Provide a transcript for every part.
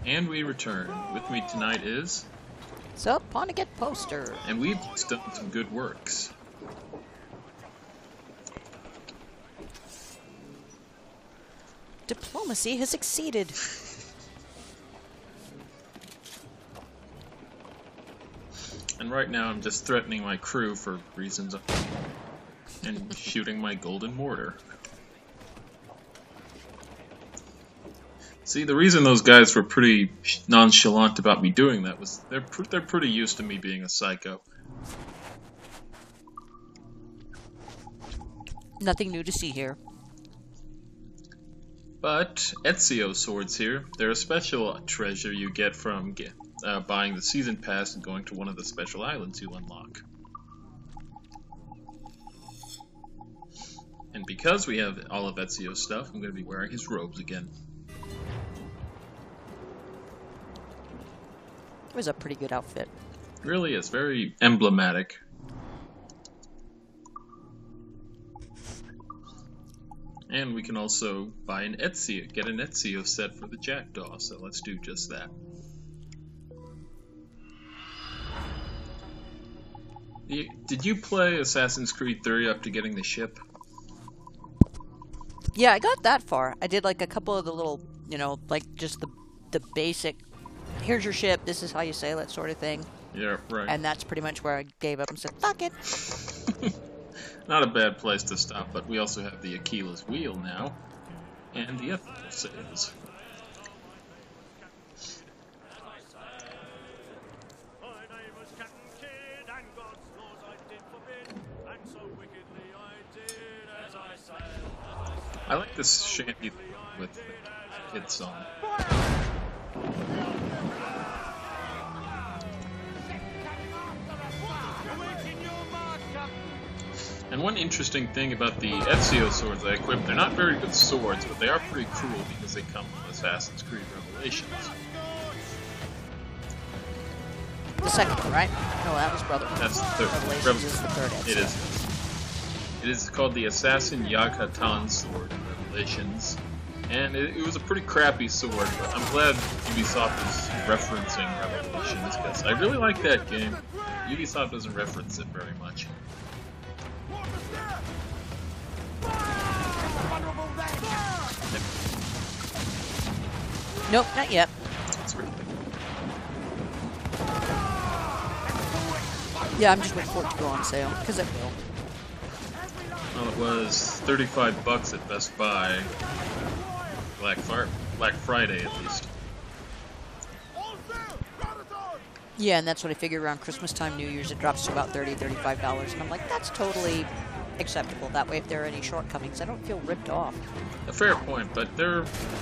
And we return. With me tonight is... Sup, Pontiac Poster. And we've done some good works. Diplomacy has succeeded. And right now I'm just threatening my crew for reasons and shooting my golden mortar. See, the reason those guys were pretty nonchalant about me doing that was they're pretty used to me being a psycho. Nothing new to see here. But Ezio swords here, they're a special treasure you get from buying the season pass and going to one of the special islands you unlock. And because we have all of Ezio's stuff, I'm going to be wearing his robes again. It was a pretty good outfit. It really is, very emblematic. And we can also buy an Ezio, get an Ezio set for the Jackdaw, so let's do just that. Did you play Assassin's Creed 3 up to getting the ship? Yeah, I got that far. I did like a couple of the little, you know, like just the basic, here's your ship, this is how you sail it sort of thing. Yeah, right. And that's pretty much where I gave up and said, fuck it. Not a bad place to stop, but we also have the Achilles wheel now, and the ethanol sails. I like this shanty with the kid song. And one interesting thing about the Ezio swords I equipped, they're not very good swords, but they are pretty cool because they come from Assassin's Creed Revelations. The second one, right? No, that was Brotherhood. That's the third. Revelations is the third Ezio. It is. It is called the Assassin Yag-Hatan sword in Revelations. And it was a pretty crappy sword, but I'm glad Ubisoft is referencing Revelations, because I really like that game. Ubisoft doesn't reference it very much. Nope, not yet. That's really good. Yeah, I'm just waiting for it to go on sale, because it will. Well, it was $35 at Best Buy. Black Friday, at least. Yeah, and that's what I figured around Christmas time, New Year's, it drops to about $30, $35, and I'm like, that's totally acceptable. That way, if there are any shortcomings, I don't feel ripped off. A fair point, but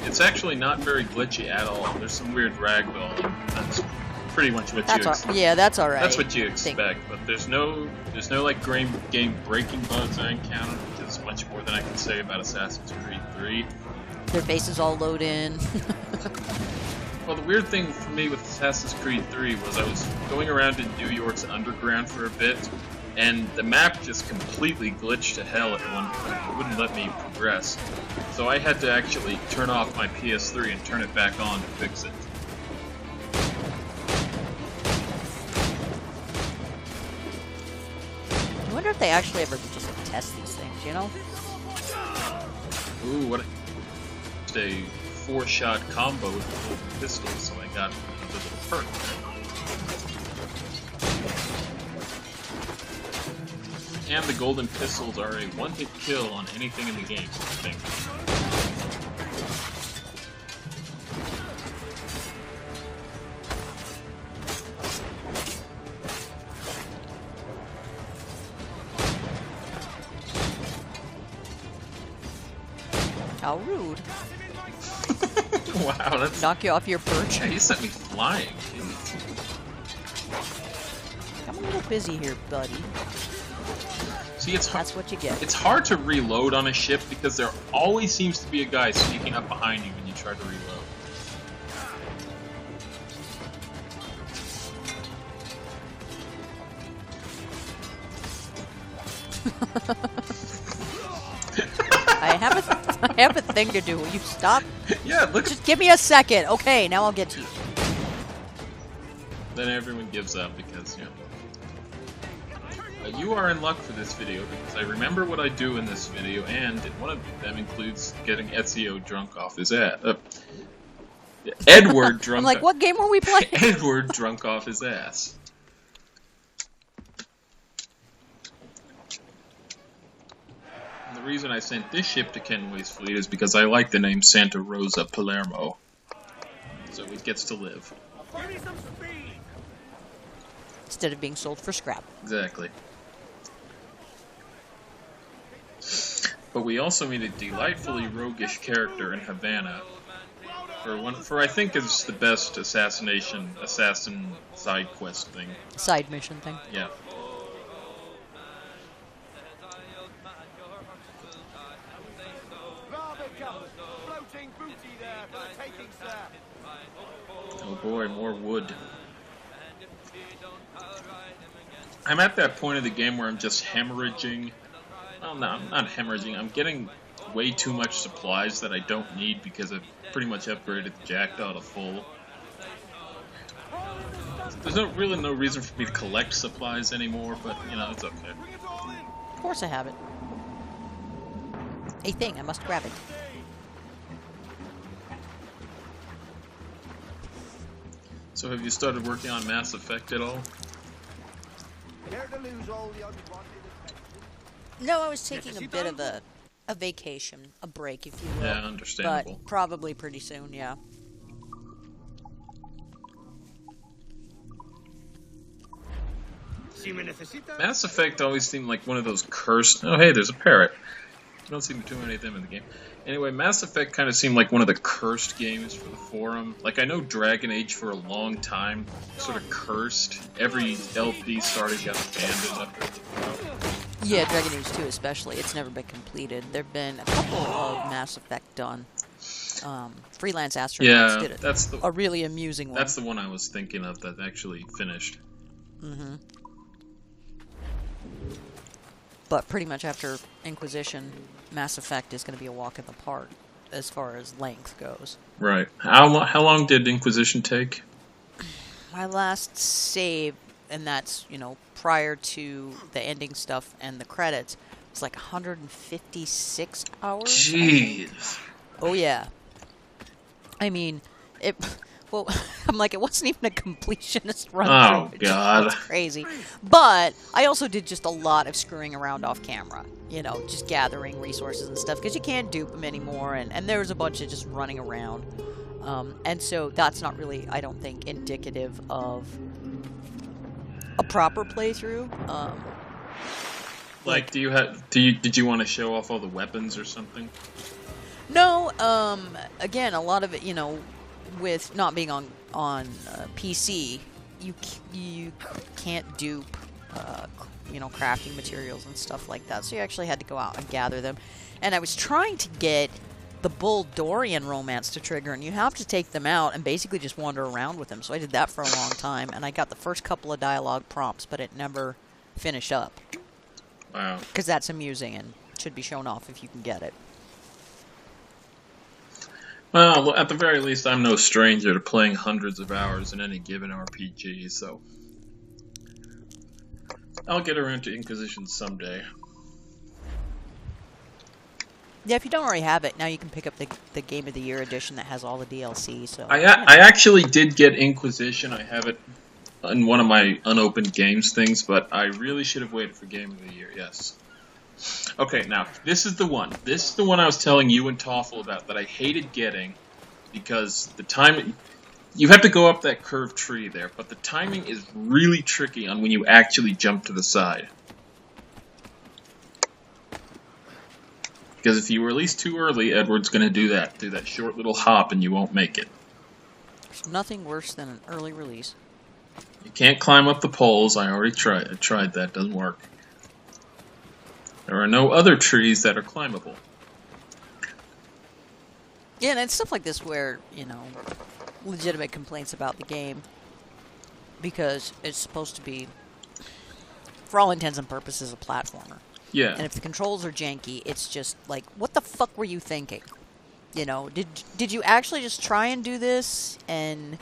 it's actually not very glitchy at all. There's some weird ragdoll. That's pretty much what you expect. Yeah, that's all right. That's what you expect, but there's no like game breaking bugs I encountered, which is much more than I can say about Assassin's Creed 3. Their faces all load in. Well, the weird thing for me with Assassin's Creed 3 was I was going around in New York's underground for a bit, and the map just completely glitched to hell at one point. It wouldn't let me progress. So I had to actually turn off my PS3 and turn it back on to fix it. I wonder if they actually ever just test these things, you know? Ooh, what a 4-shot combo with the golden pistol, so I got another little perk. And the golden pistols are a one-hit kill on anything in the game, I think. How rude. Wow, that's... Knock you off your perch. Yeah, he sent me flying. Jeez. I'm a little busy here, buddy. See, it's hard. That's what you get. It's hard to reload on a ship because there always seems to be a guy sneaking up behind you when you try to reload. I haven't I have a thing to do. Will you stop? Yeah, look. Just give me a second. Okay, now I'll get to you. Then everyone gives up because, you know. You are in luck for this video because I remember what I do in this video, and one of them includes getting Ezio drunk off his ass. Edward drunk. I'm like, what game were we playing? Edward drunk off his ass. And the reason I sent this ship to Kenway's fleet is because I like the name Santa Rosa Palermo, so it gets to live. Instead of being sold for scrap. Exactly. But we also meet a delightfully roguish character in Havana for I think is the best assassin side quest thing. Side mission thing. Yeah. Oh boy, more wood. I'm at that point of the game where I'm just hemorrhaging. Well, no, I'm not hemorrhaging. I'm getting way too much supplies that I don't need because I've pretty much upgraded the Jackdaw to full. There's really no reason for me to collect supplies anymore, but, you know, it's okay. Of course I have it. A thing, I must grab it. So have you started working on Mass Effect at all? No, I was taking a bit of a vacation, a break, if you will. Yeah, understandable. But probably pretty soon, yeah. Mass Effect always seemed like one of those cursed... Oh, hey, there's a parrot. You don't see too many of them in the game. Anyway, Mass Effect kind of seemed like one of the cursed games for the forum. Like, I know Dragon Age for a long time sort of cursed. Every LP started got abandoned after... Yeah, Dragon Age 2 especially. It's never been completed. There have been a couple of Mass Effect done. Freelance Astronauts did it. That's a really amusing one. That's the one I was thinking of that actually finished. Mm-hmm. But pretty much after Inquisition, Mass Effect is going to be a walk in the park as far as length goes. Right. How long did Inquisition take? My last save, and that's, you know, prior to the ending stuff and the credits, was like 156 hours. Jeez. Oh, yeah. I mean, it... Well, I'm like, it wasn't even a completionist run through. Oh, God. It's crazy. But I also did just a lot of screwing around off camera. You know, just gathering resources and stuff. Because you can't dupe them anymore. And there was a bunch of just running around. And so that's not really, I don't think, indicative of a proper playthrough. Like, did you want to show off all the weapons or something? No, again, a lot of it, you know, with not being on PC, you can't dupe, you know, crafting materials and stuff like that. So you actually had to go out and gather them. And I was trying to get the Bull Dorian romance to trigger, and you have to take them out and basically just wander around with them. So I did that for a long time, and I got the first couple of dialogue prompts, but it never finished up. Wow. Because that's amusing and should be shown off if you can get it. Well, at the very least, I'm no stranger to playing hundreds of hours in any given RPG, so I'll get around to Inquisition someday. Yeah, if you don't already have it, now you can pick up the Game of the Year edition that has all the DLC. So I actually did get Inquisition. I have it in one of my unopened games things, but I really should have waited for Game of the Year, yes. Okay, now, this is the one. This is the one I was telling you and Toffel about that I hated getting because the timing... You have to go up that curved tree there, but the timing is really tricky on when you actually jump to the side. Because if you release too early, Edward's going to do that short little hop, and you won't make it. There's nothing worse than an early release. You can't climb up the poles. I already tried. I tried that. Doesn't work. There are no other trees that are climbable. Yeah, and it's stuff like this where, you know, legitimate complaints about the game. Because it's supposed to be, for all intents and purposes, a platformer. Yeah. And if the controls are janky, it's just like, what the fuck were you thinking? You know, did you actually just try and do this and,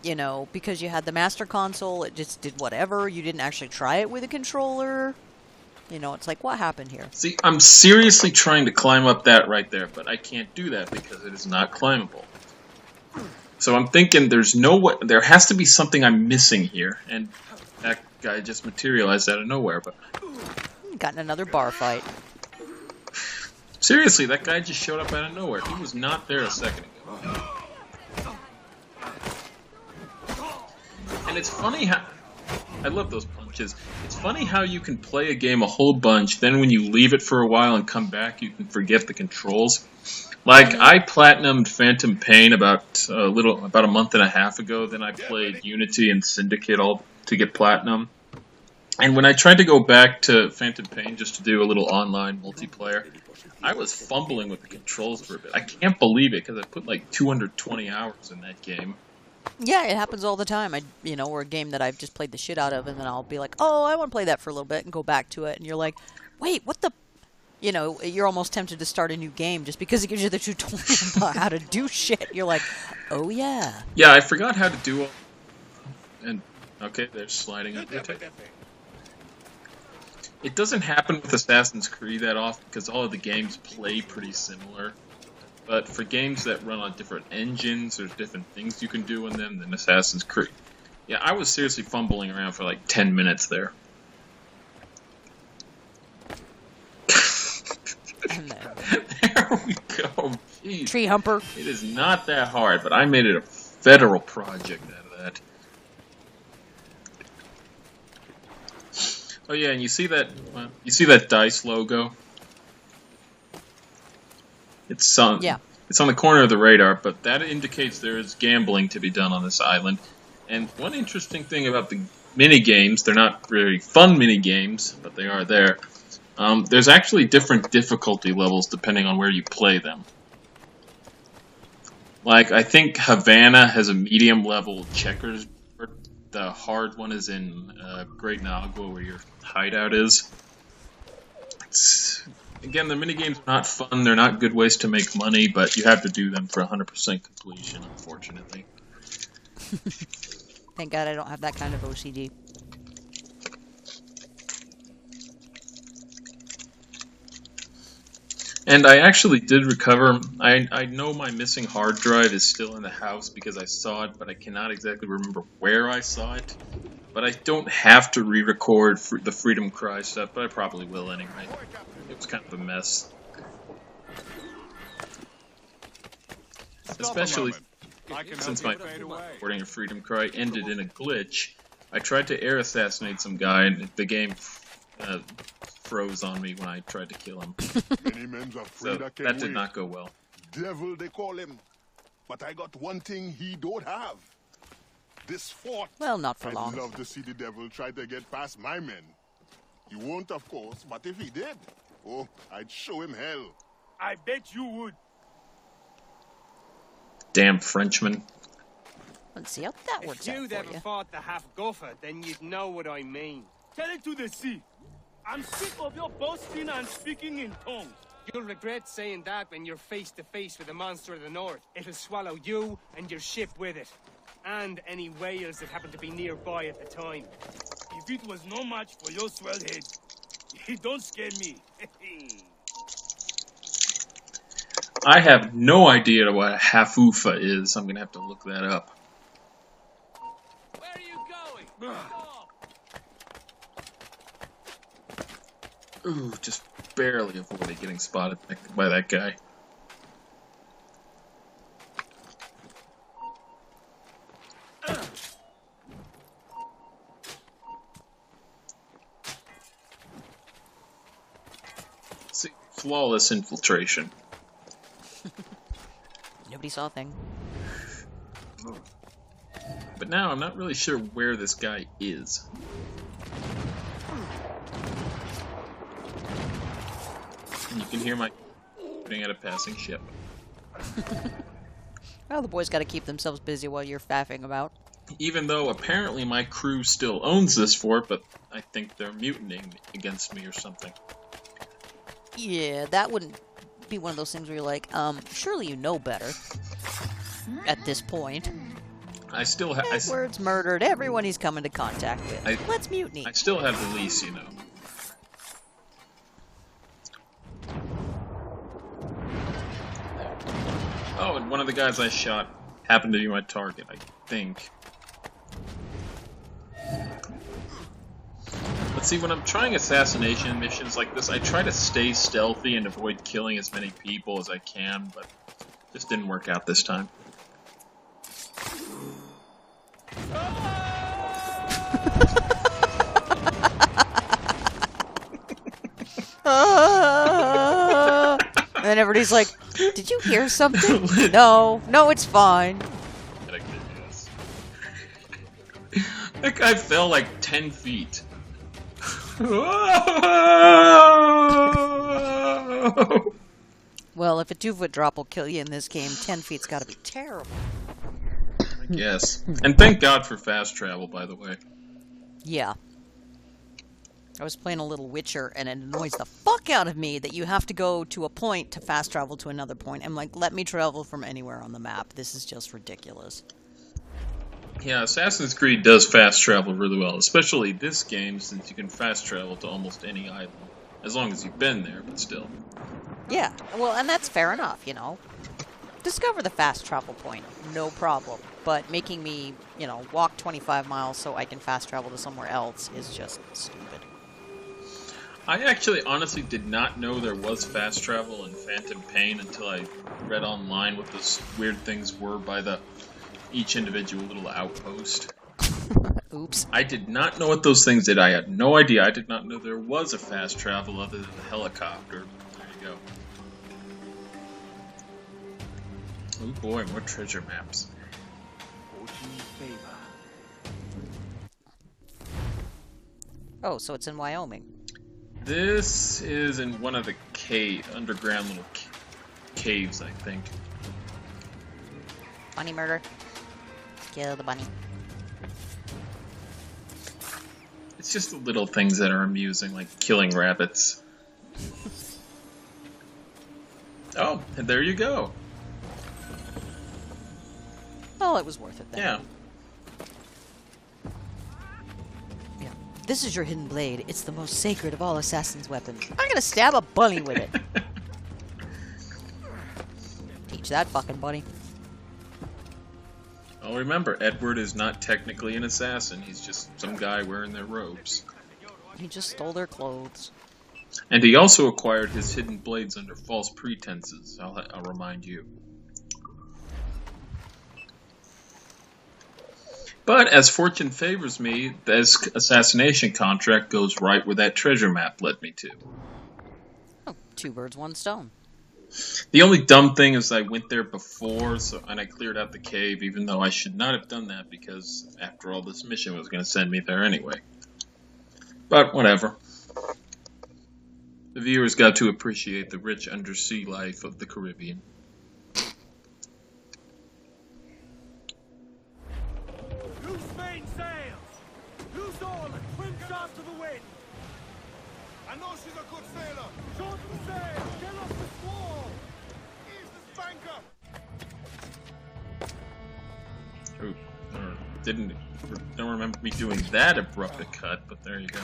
you know, because you had the Master Console, it just did whatever? You didn't actually try it with a controller? You know, it's like, what happened here? See, I'm seriously trying to climb up that right there, but I can't do that because it is not climbable. So I'm thinking there's no way, there has to be something I'm missing here, and that guy just materialized out of nowhere, but... Got in another bar fight. Seriously, that guy just showed up out of nowhere. He was not there a second ago. And it's funny how... I love those punches. It's funny how you can play a game a whole bunch, then when you leave it for a while and come back, you can forget the controls. Like, I platinumed Phantom Pain about a month and a half ago, then I played Unity and Syndicate all to get Platinum. And when I tried to go back to Phantom Pain just to do a little online multiplayer, I was fumbling with the controls for a bit. I can't believe it, because I put like 220 hours in that game. Yeah, it happens all the time. Or a game that I've just played the shit out of, and then I'll be like, oh, I want to play that for a little bit, and go back to it, and you're like, wait, what the... You know, you're almost tempted to start a new game just because it gives you the tutorial about how to do shit. You're like, oh yeah. Yeah, I forgot how to do all... And, okay, they're sliding up. It doesn't happen with Assassin's Creed that often, because all of the games play pretty similar. But for games that run on different engines, there's different things you can do in them than Assassin's Creed. Yeah, I was seriously fumbling around for like 10 minutes there. There we go. Jeez. Tree humper. It is not that hard, but I made it a federal project out of that. Oh yeah, and you see that DICE logo? It's on the corner of the radar, but that indicates there is gambling to be done on this island. And one interesting thing about the mini games, they're not very fun mini games, but they are there. There's actually different difficulty levels depending on where you play them. Like, I think Havana has a medium level checkers board. The hard one is in Great Nagua, where your hideout is. Again, the minigames are not fun, they're not good ways to make money, but you have to do them for 100% completion, unfortunately. Thank God I don't have that kind of OCD. And I actually did recover. I know my missing hard drive is still in the house because I saw it, but I cannot exactly remember where I saw it. But I don't have to re-record the Freedom Cry stuff, but I probably will anyway. It was kind of a mess. Especially since my recording of Freedom Cry ended in a glitch. I tried to air assassinate some guy, and the game froze on me when I tried to kill him. So that did not go well. Devil they call him. But I got one thing he don't have. This fort. Well, not for long. I'd love to see the devil try to get past my men. He won't, of course, but if he did, oh, I'd show him hell. I bet you would. Damn Frenchman. Let's see how that works out for you. If you'd ever fought the half-guffer, then you'd know what I mean. Tell it to the sea. I'm sick of your boasting and speaking in tongues. You'll regret saying that when you're face to face with a monster of the north. It'll swallow you and your ship with it. And any whales that happen to be nearby at the time. If it was no match for your swell head, it don't scare me. I have no idea what a Hafufa is. I'm gonna have to look that up. Where are you going? Ooh, just barely avoided getting spotted by that guy. See, flawless infiltration. Nobody saw a thing. But now I'm not really sure where this guy is. And you can hear my shooting at a passing ship. Well, the boys got to keep themselves busy while you're faffing about. Even though apparently my crew still owns this fort, but I think they're mutinying against me or something. Yeah, that wouldn't be one of those things where you're like, surely you know better at this point. I still have. Edward's murdered everyone he's come into contact with. Let's mutiny. I still have the lease, you know. Oh, and one of the guys I shot happened to be my target, I think. But see, when I'm trying assassination missions like this, I try to stay stealthy and avoid killing as many people as I can, but just didn't work out this time. And then everybody's like, did you hear something? No, it's fine. That guy fell like 10 feet. Well, if a 2-foot drop will kill you in this game, 10 feet's gotta be terrible. Yes. And thank God for fast travel, by the way. Yeah. I was playing a little Witcher, and it annoys the fuck out of me that you have to go to a point to fast travel to another point. I'm like, let me travel from anywhere on the map. This is just ridiculous. Yeah, Assassin's Creed does fast travel really well, especially this game, since you can fast travel to almost any island. As long as you've been there, but still. Yeah, well, and that's fair enough, you know. Discover the fast travel point, no problem. But making me, you know, walk 25 miles so I can fast travel to somewhere else is just stupid. I actually honestly did not know there was fast travel in Phantom Pain until I read online what those weird things were by each individual little outpost. Oops. I did not know what those things did. I had no idea. I did not know there was a fast travel other than the helicopter. There you go. Oh boy, more treasure maps. Oh, so it's in Wyoming. This is in one of the underground little caves, I think. Bunny murder. Kill the bunny. It's just the little things that are amusing, like killing rabbits. Oh, and there you go. Oh, it was worth it then. Yeah. Yeah. This is your hidden blade. It's the most sacred of all assassin's weapons. I'm gonna stab a bunny with it. Teach that fucking bunny. Well, remember, Edward is not technically an assassin. He's just some guy wearing their robes. He just stole their clothes. And he also acquired his hidden blades under false pretenses, I'll remind you. But as fortune favors me, this assassination contract goes right where that treasure map led me to. Oh, 2 birds, 1 stone. The only dumb thing is I went there before, and I cleared out the cave, even though I should not have done that because, after all, this mission was going to send me there anyway. But whatever. The viewers got to appreciate the rich undersea life of the Caribbean. Loose main sails! Loose all and trim sharp to the wind! I know she's a good sailor. Short the sail! Get off the squall! Ease the spanker. Don't remember me doing that abrupt a cut, but there you go.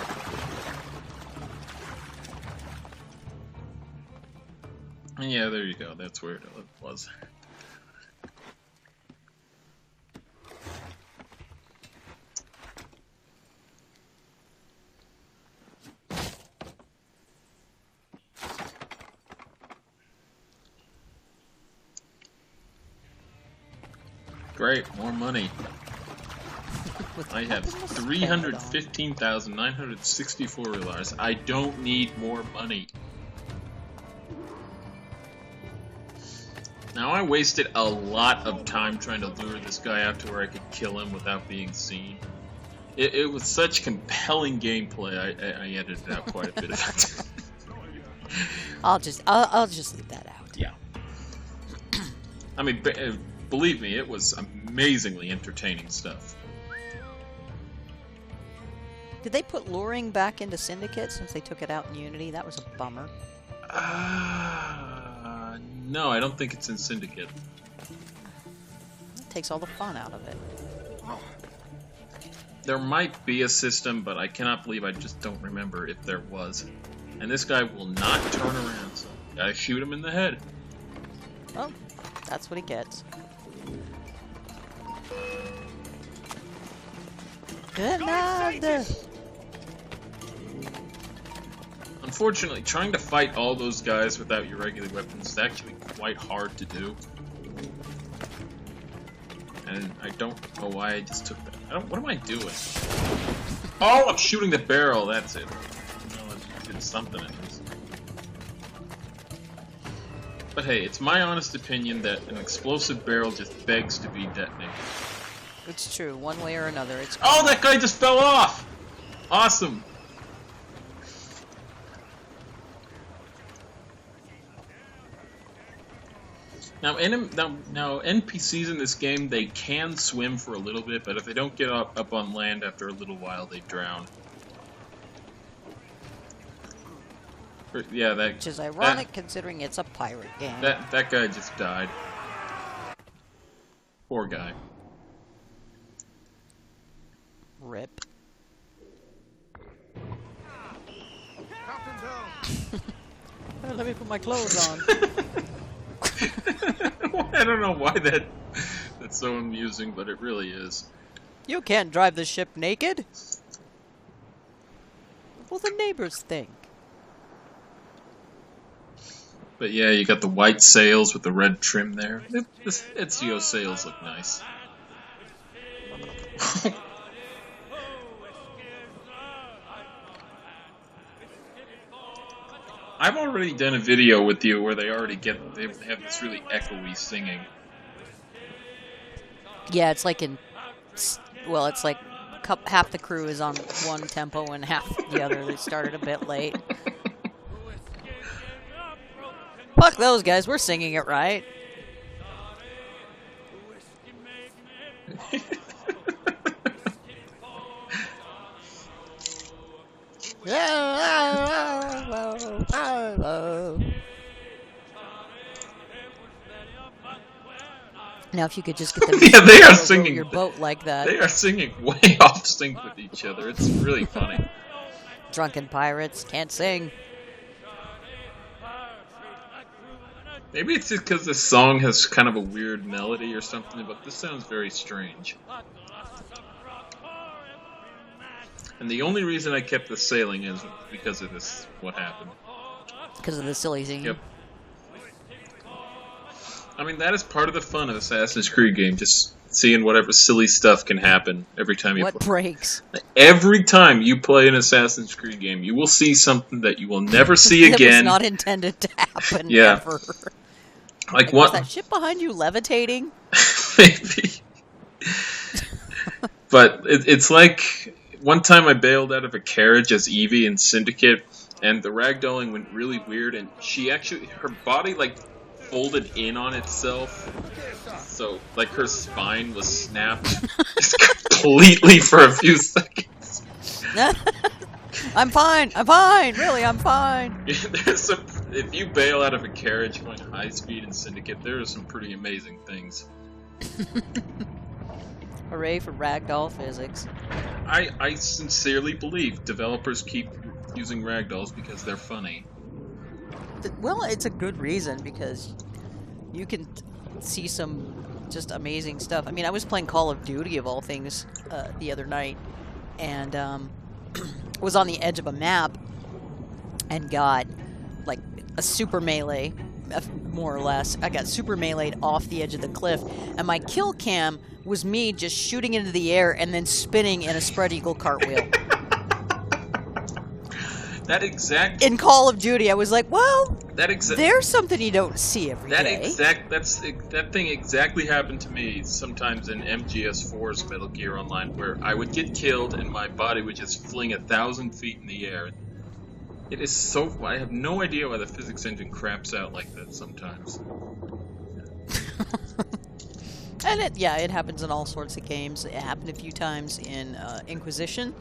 And yeah, there you go. That's where it was. Great, more money. I have 315,964 relars. I don't need more money. Now, I wasted a lot of time trying to lure this guy out to where I could kill him without being seen. It was such compelling gameplay, I edited out quite a bit of it. I'll just leave that out. Yeah. I mean, believe me, it was amazingly entertaining stuff. Did they put luring back into Syndicate since they took it out in Unity? That was a bummer. No, I don't think it's in Syndicate. It takes all the fun out of it. There might be a system, but I cannot believe I just don't remember if there was. And this guy will not turn around, so gotta shoot him in the head. Oh, that's what he gets. Good night. Unfortunately, trying to fight all those guys without your regular weapons is actually quite hard to do. And I don't know why I just took that. What am I doing? Oh, I'm shooting the barrel, that's it. No, I did something at least. But hey, it's my honest opinion that an explosive barrel just begs to be detonated. It's true, one way or another. It's Oh, that guy just fell off! Awesome! Now, NPCs in this game, they can swim for a little bit, but if they don't get up on land after a little while, they drown. Yeah, which is ironic considering it's a pirate game. That guy just died. Poor guy. Rip. Well, let me put my clothes on. I don't know why that's so amusing, but it really is. You can't drive the ship naked. What will the neighbors think? But yeah, you got the white sails with the red trim there. This Ezio sails look nice. I've already done a video with you where they have this really echoey singing. Yeah, it's like well, it's like half the crew is on one tempo and half the other. They started a bit late. Fuck those guys, we're singing it right. Now, if you could just get them yeah, they are singing your boat like that. They are singing way off sync with each other. It's really funny. Drunken pirates can't sing. Maybe it's just because this song has kind of a weird melody or something, but this sounds very strange. And the only reason I kept the sailing is because of this, what happened. Because of the silly singing? Yep. I mean, that is part of the fun of Assassin's Creed game, just seeing whatever silly stuff can happen every time you play. What breaks? Every time you play an Assassin's Creed game, you will see something that you will never see again. It was not intended to happen ever. Like what? Was that ship behind you levitating? Maybe. But it's like, one time I bailed out of a carriage as Evie in Syndicate, and the ragdolling went really weird, and her body, like, folded in on itself, so, like, her spine was snapped completely for a few seconds. I'm fine, really, I'm fine. If you bail out of a carriage going high speed in Syndicate, there are some pretty amazing things. Hooray for ragdoll physics. I sincerely believe developers keep using ragdolls because they're funny. Well, it's a good reason, because you can see some just amazing stuff. I mean, I was playing Call of Duty, of all things, the other night, and was on the edge of a map and got, like, a super melee, more or less. I got super melee'd off the edge of the cliff, and my kill cam was me just shooting into the air and then spinning in a spread eagle cartwheel. In Call of Duty, I was like, well, there's something you don't see every day. That thing exactly happened to me sometimes in MGS4's Metal Gear Online, where I would get killed and my body would just fling 1,000 feet in the air. It is so... I have no idea why the physics engine craps out like that sometimes. And it happens in all sorts of games. It happened a few times in Inquisition.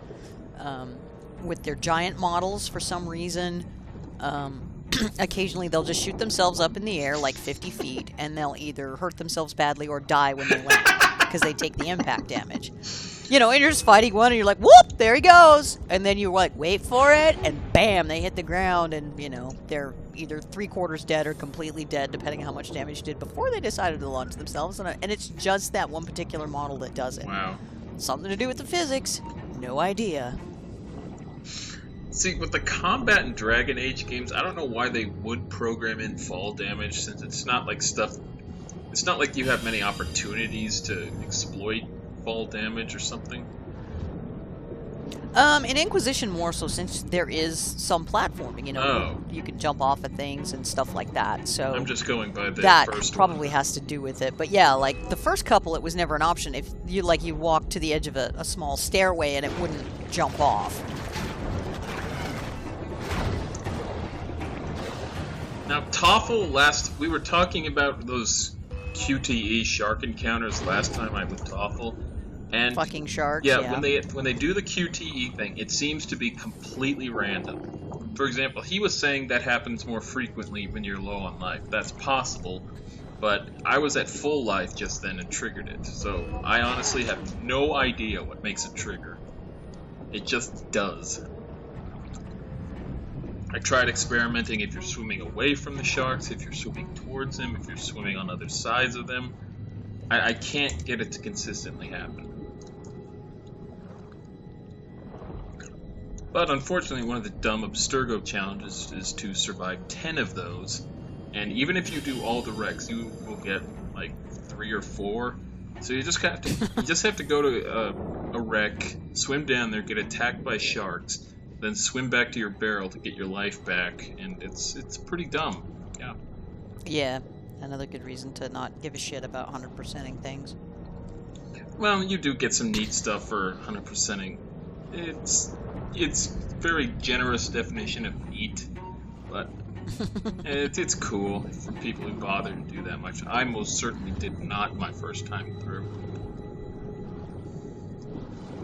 with their giant models for some reason. Occasionally they'll just shoot themselves up in the air like 50 feet, and they'll either hurt themselves badly or die when they land because they take the impact damage. You know, and you're just fighting one, and you're like, whoop, there he goes! And then you're like, wait for it, and bam, they hit the ground, and, you know, they're either 3/4 dead or completely dead, depending on how much damage you did before they decided to launch themselves. And it's just that one particular model that does it. Wow. Something to do with the physics. No idea. See, with the combat and Dragon Age games, I don't know why they would program in fall damage, since it's not like stuff... It's not like you have many opportunities to exploit fall damage or something. In Inquisition more so, since there is some platforming, you know, you can jump off of things and stuff like that. So I'm just going by the that first probably one. has to do with it. But yeah, like the first couple, it was never an option. If you walk to the edge of a small stairway and it wouldn't jump off. Now, Toffle, we were talking about those QTE shark encounters last time I with Toffle, and fucking sharks. Yeah, when they do the QTE thing, it seems to be completely random. For example, he was saying that happens more frequently when you're low on life. That's possible, but I was at full life just then and triggered it. So I honestly have no idea what makes it trigger. It just does. I tried experimenting if you're swimming away from the sharks, if you're swimming towards them, if you're swimming on other sides of them. I can't get it to consistently happen. But unfortunately, one of the dumb Abstergo challenges is to survive 10 of those. And even if you do all the wrecks, you will get like 3 or 4. So you just have to go to a wreck, swim down there, get attacked by sharks, then swim back to your barrel to get your life back, and it's pretty dumb. Yeah. Yeah, another good reason to not give a shit about 100%ing things. Well, you do get some neat stuff for 100%ing. It's very generous definition of neat, but it's cool for people who bother to do that much. I most certainly did not my first time through.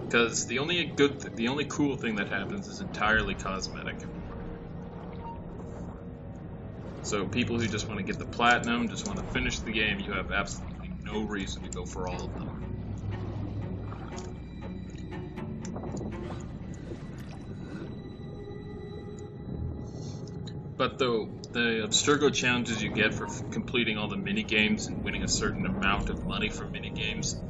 Because the only cool thing that happens is entirely cosmetic. So people who just want to get the platinum, just want to finish the game, you have absolutely no reason to go for all of them. But though the Abstergo challenges you get for completing all the mini-games and winning a certain amount of money for mini-games,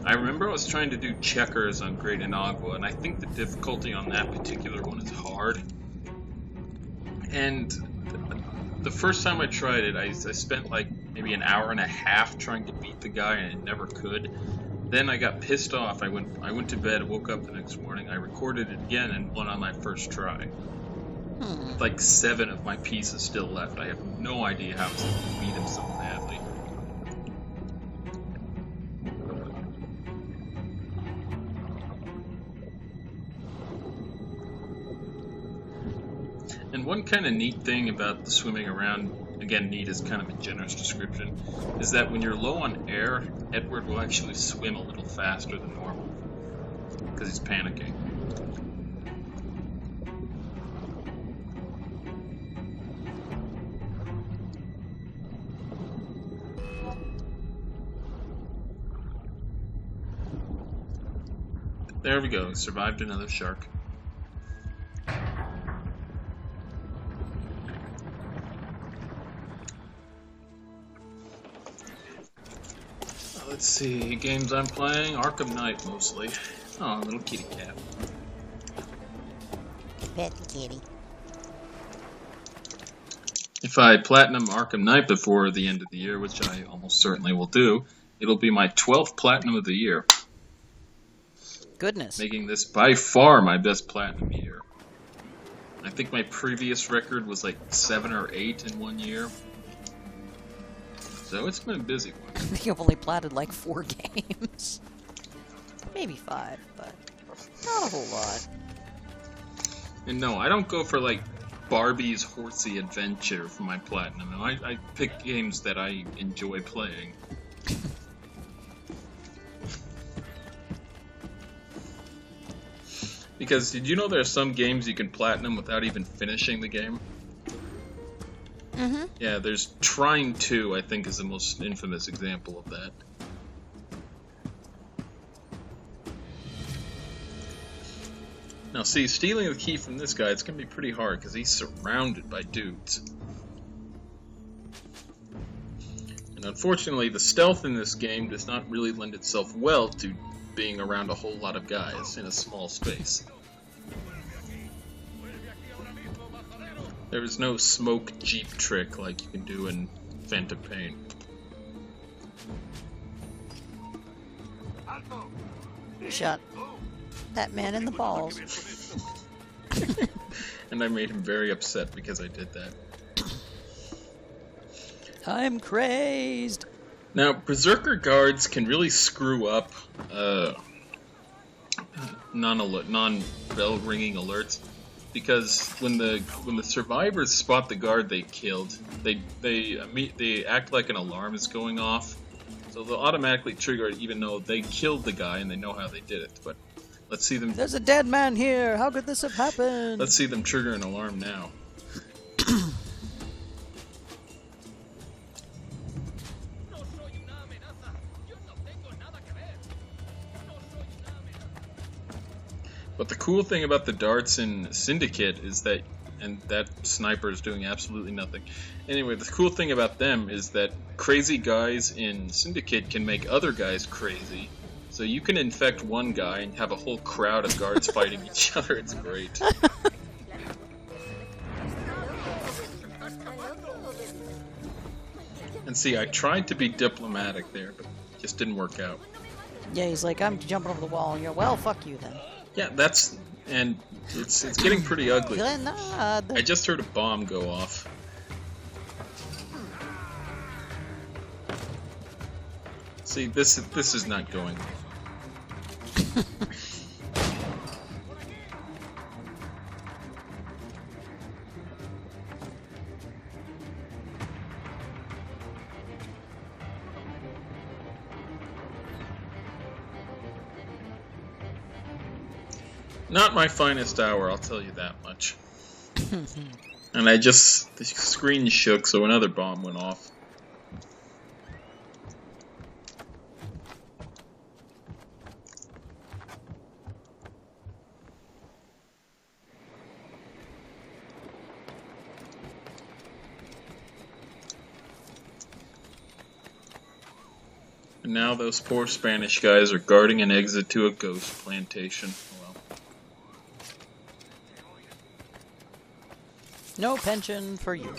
I remember I was trying to do checkers on Great Inagua, and I think the difficulty on that particular one is hard. And the first time I tried it, I spent like maybe an hour and a half trying to beat the guy, and I never could. Then I got pissed off. I went to bed, woke up the next morning, I recorded it again, and won on my first try. Like 7 of my pieces still left. I have no idea how to beat him so badly. And one kind of neat thing about the swimming around, again, neat is kind of a generous description, is that when you're low on air, Edward will actually swim a little faster than normal, because he's panicking. There we go, survived another shark. Let's see, games I'm playing, Arkham Knight mostly. Oh, little kitty cat. Pet kitty. If I platinum Arkham Knight before the end of the year, which I almost certainly will do, it'll be my 12th platinum of the year. Goodness. Making this by far my best platinum year. I think my previous record was like 7 or 8 in 1 year. So it's been a busy one. I think I've only platted like 4 games. Maybe 5, but not a whole lot. And no, I don't go for like Barbie's Horsey Adventure for my platinum. I pick games that I enjoy playing. Because did you know there are some games you can platinum without even finishing the game? Mm-hmm. Yeah, there's Trine 2, I think, is the most infamous example of that. Now see, stealing the key from this guy, it's gonna be pretty hard because he's surrounded by dudes. And unfortunately, the stealth in this game does not really lend itself well to being around a whole lot of guys in a small space. There is no smoke jeep trick like you can do in Phantom Pain. Shot that man in the balls. And I made him very upset because I did that. I'm crazed. Now, Berserker guards can really screw up non-bell ringing alerts, because when the survivors spot the guard they killed, they act like an alarm is going off, so they'll automatically trigger it even though they killed the guy and they know how they did it. But let's see them. There's a dead man here. How could this have happened? Let's see them trigger an alarm now. But the cool thing about the darts in Syndicate is that, and that sniper is doing absolutely nothing. Anyway, the cool thing about them is that crazy guys in Syndicate can make other guys crazy. So you can infect one guy and have a whole crowd of guards fighting each other. It's great. And see, I tried to be diplomatic there, but it just didn't work out. Yeah, he's like, I'm jumping over the wall, and you're, well, fuck you then. Yeah, and it's getting pretty ugly. Grenade. I just heard a bomb go off. See, this is not going. Not my finest hour, I'll tell you that much. And the screen shook, so another bomb went off. And now those poor Spanish guys are guarding an exit to a ghost plantation. No pension for you.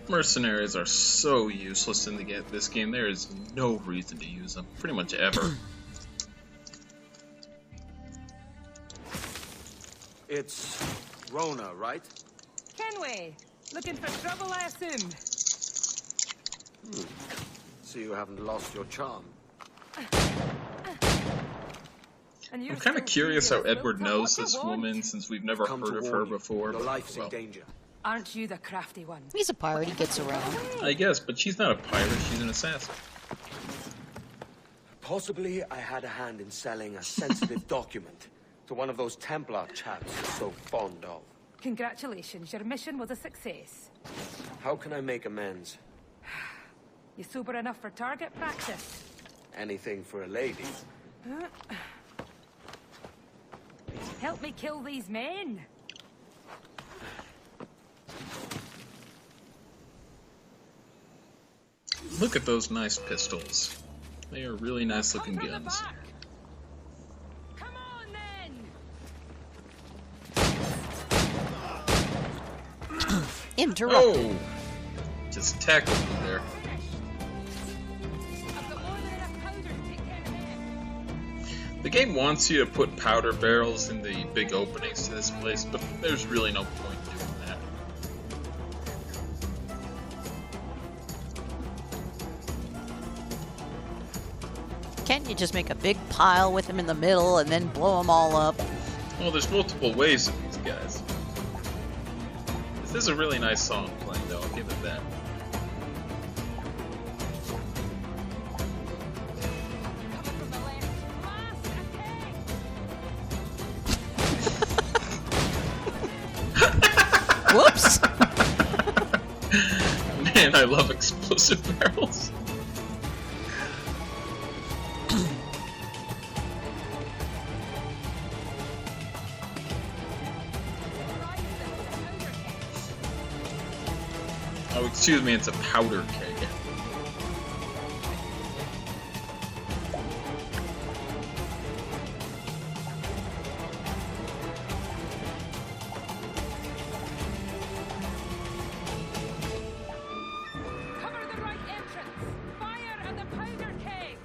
Mercenaries are so useless in this game. There is no reason to use them, pretty much ever. It's Rona, right? Kenway, looking for trouble, I assume. So you haven't lost your charm. I'm kind of curious how Edward knows this woman, since we've never heard of her before. Your life's in danger. Aren't you the crafty one? He's a pirate, he gets around. I guess, but she's not a pirate, she's an assassin. Possibly I had a hand in selling a sensitive document to one of those Templar chaps you're so fond of. Congratulations, your mission was a success. How can I make amends? You sober enough for target practice? Anything for a lady. Help me kill these men. Look at those nice pistols. They are really nice looking guns. Come on then. Interrupt. Oh! Just tackled me there. The game wants you to put powder barrels in the big openings to this place, but there's really no point doing that. Can't you just make a big pile with them in the middle and then blow them all up? Well, there's multiple ways of these guys. This is a really nice song playing, though, I'll give it that. I love explosive barrels. Oh, excuse me, it's a powder keg. Cover the right entrance. Fire at the powder keg.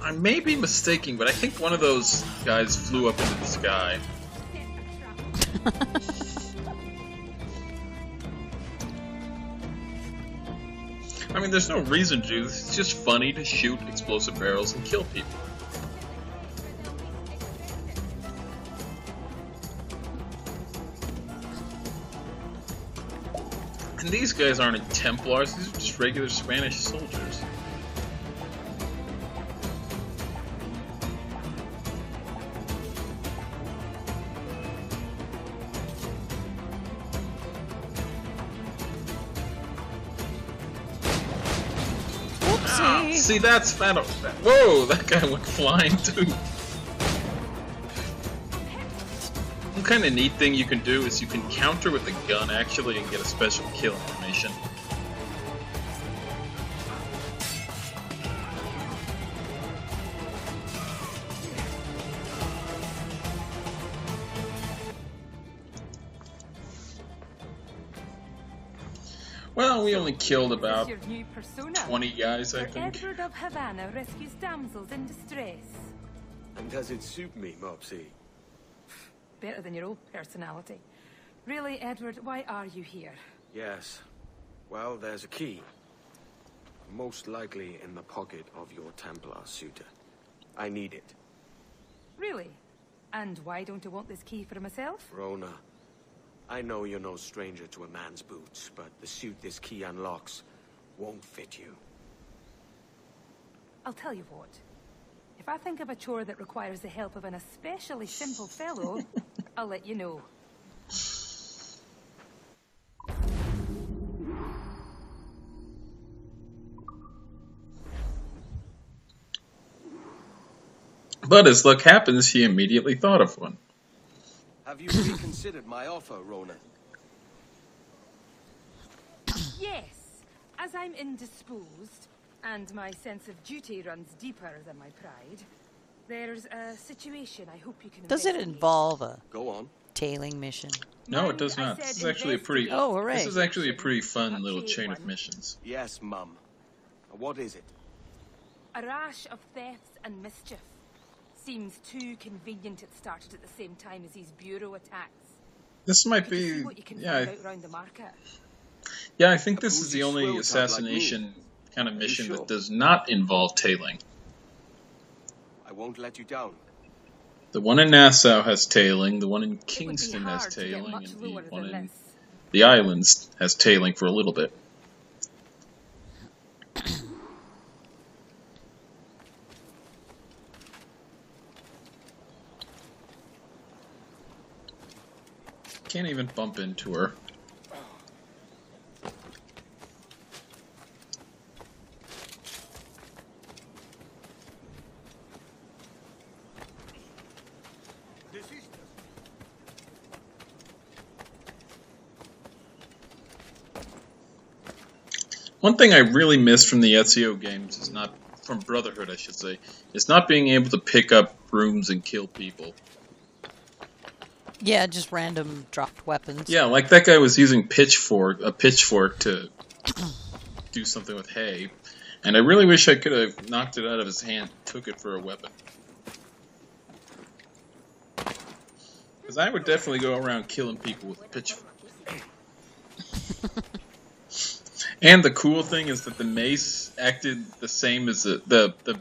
I may be mistaken, but I think one of those guys flew up into the sky. I mean, there's no reason to. It's just funny to shoot explosive barrels and kill people. And these guys aren't Templars, these are just regular Spanish soldiers. Whoopsie. See, that's Phantom. Whoa, that guy went flying too. One kind of neat thing you can do is you can counter with a gun actually and get a special kill animation. Well, we only killed about Your new persona. 20 guys, I Where think. Edward of Havana rescues damsels in distress. And does it suit me, Mopsy? Better than your old personality. Really, Edward, why are you here? Yes. Well, there's a key. Most likely in the pocket of your Templar suitor. I need it. Really? And why don't you want this key for myself? Rona, I know you're no stranger to a man's boots, but the suit this key unlocks won't fit you. I'll tell you what. If I think of a chore that requires the help of an especially simple fellow, I'll let you know. But as luck happens, he immediately thought of one. Have you reconsidered my offer, Rona? Yes, as I'm indisposed, and my sense of duty runs deeper than my pride, there's a situation I hope you can Does it investigate. involve a Go on. tailing mission? No, it Mind, does I not. said This is actually a pretty. investigate. Oh, hooray. This is actually a pretty fun little Okay, chain of one. missions. Yes, Mum. What is it? A rash of thefts and mischief. Seems too convenient it started at the same time as these bureau attacks. This might Could you be. see what you can Yeah, find out round the market? yeah. I think this A is the bougie only swell tub like assassination kind of you mission sure? that does not involve tailing. I won't let you down. The one in Nassau has tailing. The one in It would be Kingston has hard to get tailing, much and the lower one than in this. the islands has tailing for a little bit. Can't even bump into her. One thing I really miss from the Ezio games is not from Brotherhood, I should say, is not being able to pick up brooms and kill people. Yeah, just random dropped weapons. Yeah, like that guy was using a pitchfork to do something with hay, and I really wish I could have knocked it out of his hand, took it for a weapon. Because I would definitely go around killing people with a pitchfork. And the cool thing is that the mace acted the same as the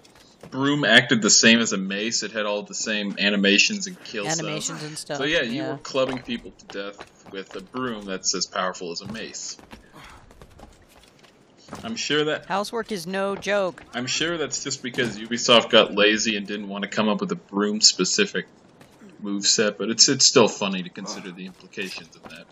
broom acted the same as a mace. It had all the same animations and kill Animations stuff. and stuff. So yeah, you were clubbing people to death with a broom that's as powerful as a mace. I'm sure Housework is no joke. that's just because Ubisoft got lazy and didn't want to come up with a broom specific moveset, but it's still funny to consider the implications of that.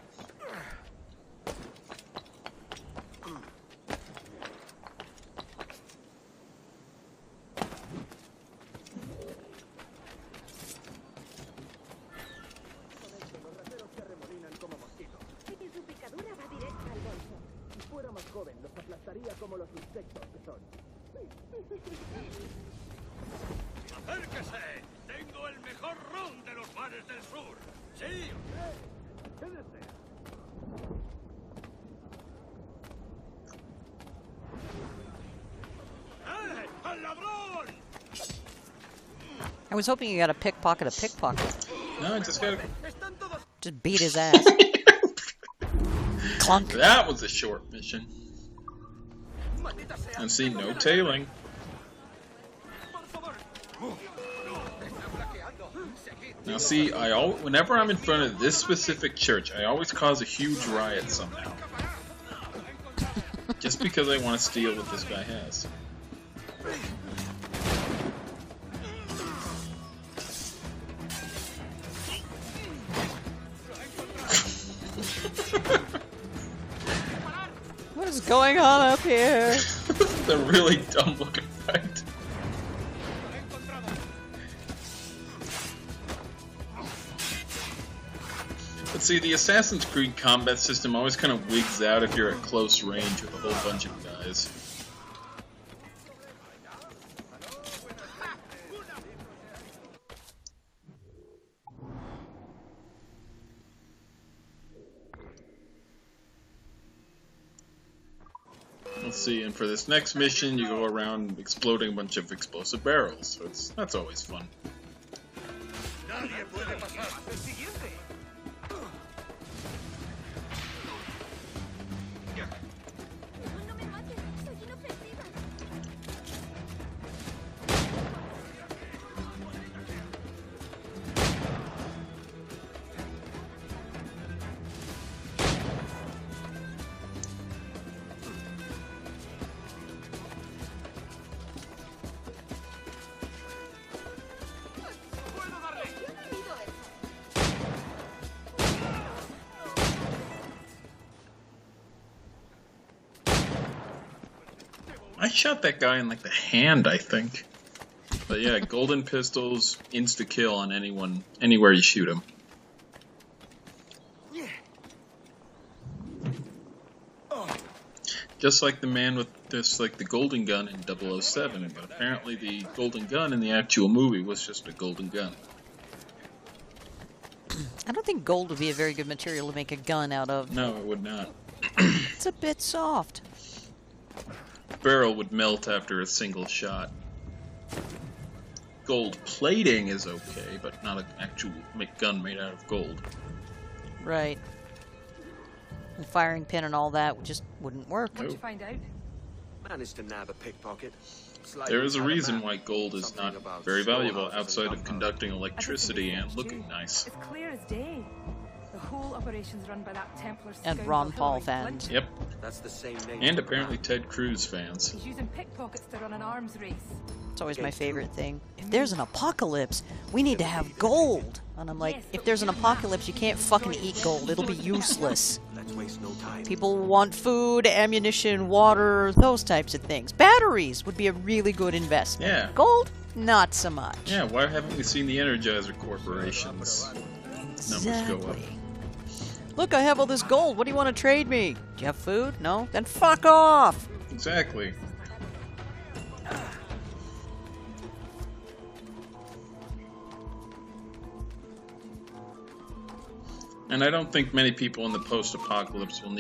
¡Acérquese! ¡Tengo el mejor ron de los mares del sur! ¡Sí! ¿Qué desea? ¡Al ladrón! I was hoping you got a pickpocket. No, I just gotta... Just beat his ass. Clunk. That was a short mission. And see, no tailing. Now see, whenever I'm in front of this specific church, I always cause a huge riot somehow. Just because I want to steal what this guy has. What is going on up here? This is a really dumb looking fight. But see, the Assassin's Creed combat system always kind of wigs out if you're at close range with a whole bunch of guys. Let's see, and for this next mission, you go around exploding a bunch of explosive barrels, so that's always fun. Nadie puede pasar. El siguiente. No me mates, soy inofensiva. I shot that guy in like the hand, I think. But yeah, golden pistols, insta kill on anyone, anywhere you shoot him. Just like the man with this, like the golden gun in 007, but apparently the golden gun in the actual movie was just a golden gun. I don't think gold would be a very good material to make a gun out of. No, it would not. It's a bit soft. Barrel would melt after a single shot. Gold plating is okay, but not an actual gun made out of gold. Right. The firing pin and all that just wouldn't work. What'd you find out? Managed to nab a pickpocket. There is a reason why gold is not very valuable outside of conducting electricity and looking nice. It's clear as day. The whole operation's run by that Templar And scoundrel Ron Paul Hillary fans. Flint. Yep, That's the same name. and apparently Ted Cruz fans. He's using pickpockets to run an arms race. It's always my favorite thing. If there's an apocalypse, we need to have gold. And I'm like, if there's an apocalypse, you can't fucking eat gold. It'll be useless. Let's waste no time. People want food, ammunition, water, those types of things. Batteries would be a really good investment. Yeah. Gold, not so much. Yeah, why haven't we seen the Energizer Corporation's numbers go up? Exactly. Look, I have all this gold. What do you want to trade me? Do you have food? No? Then fuck off! Exactly. And I don't think many people in the post-apocalypse will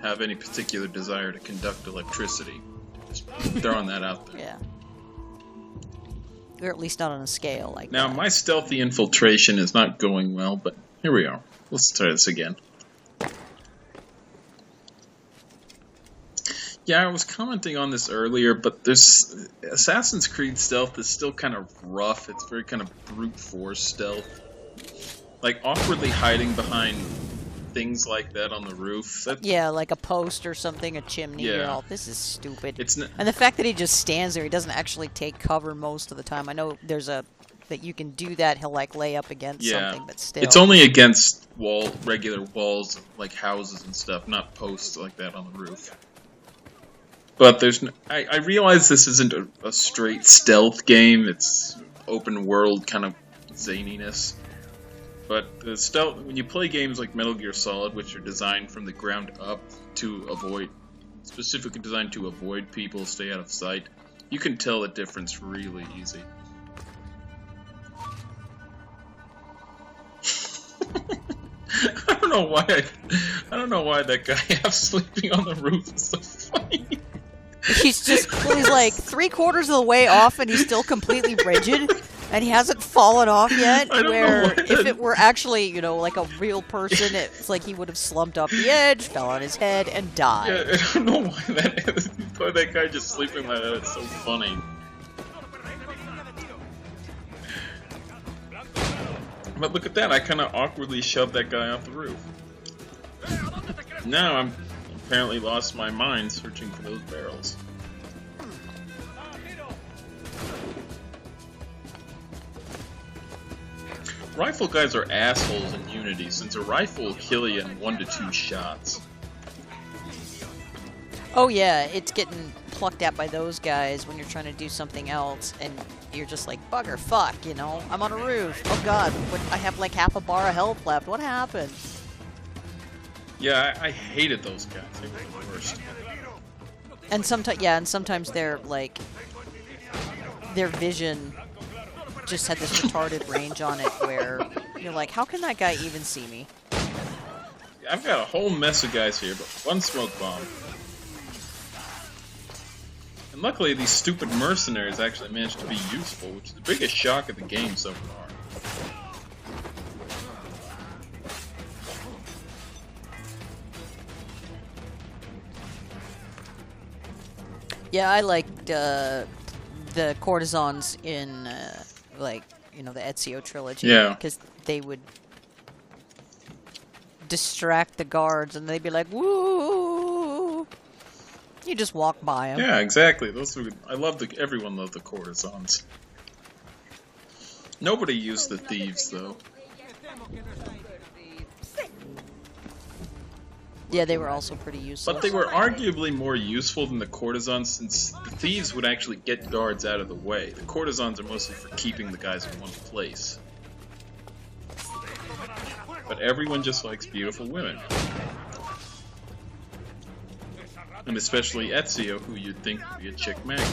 have any particular desire to conduct electricity. Just throwing that out there. Yeah. Or at least not on a scale like Now, that. my stealthy infiltration is not going well, but here we are. Let's try this again. Yeah, I was commenting on this earlier, but this Assassin's Creed stealth is still kind of rough. It's very kind of brute force stealth. Like, awkwardly hiding behind things like that on the roof. Yeah, like a post or something, a chimney. Yeah. You're all, this is stupid. It's And the fact that he just stands there, he doesn't actually take cover most of the time. I know there's a that you can do that, he'll like lay up against something, but still. It's only against regular walls like houses and stuff, not posts like that on the roof. But there's I realize this isn't a straight stealth game. It's open world kind of zaniness. But the stealth, when you play games like Metal Gear Solid, which are designed from the ground up to specifically designed to avoid people, stay out of sight, you can tell the difference really easy. I don't know why that guy half sleeping on the roof is so funny. He's like 3/4 of the way off and he's still completely rigid and he hasn't fallen off yet, where if it were actually, you know, like a real person, it's like he would have slumped off the edge, fell on his head, and died. Yeah, I don't know why that guy just sleeping like that. It's so funny. But look at that, I kind of awkwardly shoved that guy off the roof. Now I'm apparently lost my mind searching for those barrels. Rifle guys are assholes in Unity, since a rifle will kill you in 1 to 2 shots. Oh yeah, it's getting plucked at by those guys when you're trying to do something else, and you're just like, bugger, fuck, you know, I'm on a roof. Oh god, I have like half a bar of health left. What happened? Yeah, I hated those guys. They were the worst. And sometimes they're like, their vision just had this retarded range on it where you're like, how can that guy even see me? I've got a whole mess of guys here, but one smoke bomb. And luckily, these stupid mercenaries actually managed to be useful, which is the biggest shock of the game so far. Yeah, I liked the courtesans in, like, you know, the Ezio trilogy. Yeah. Because they would distract the guards, and they'd be like, woo! You just walk by them. Yeah, exactly. Everyone loved the courtesans. Nobody used the thieves, though. Yeah, they were also pretty useless. But they were arguably more useful than the courtesans, since the thieves would actually get guards out of the way. The courtesans are mostly for keeping the guys in one place. But everyone just likes beautiful women. And especially Ezio, who you'd think would be a chick magnet.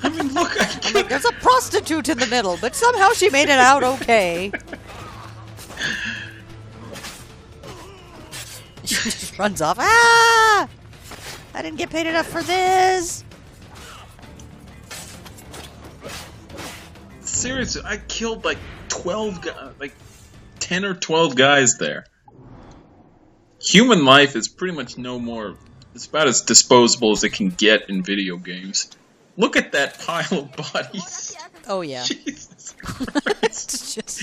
I mean, look, I'm like, there's a prostitute in the middle, but somehow she made it out okay. She just runs off. Ah! I didn't get paid enough for this. Seriously, I killed like 12 guys, like 10 or 12 guys there. Human life is pretty much no more. It's about as disposable as it can get in video games. Look at that pile of bodies. Oh yeah. Jesus It's just.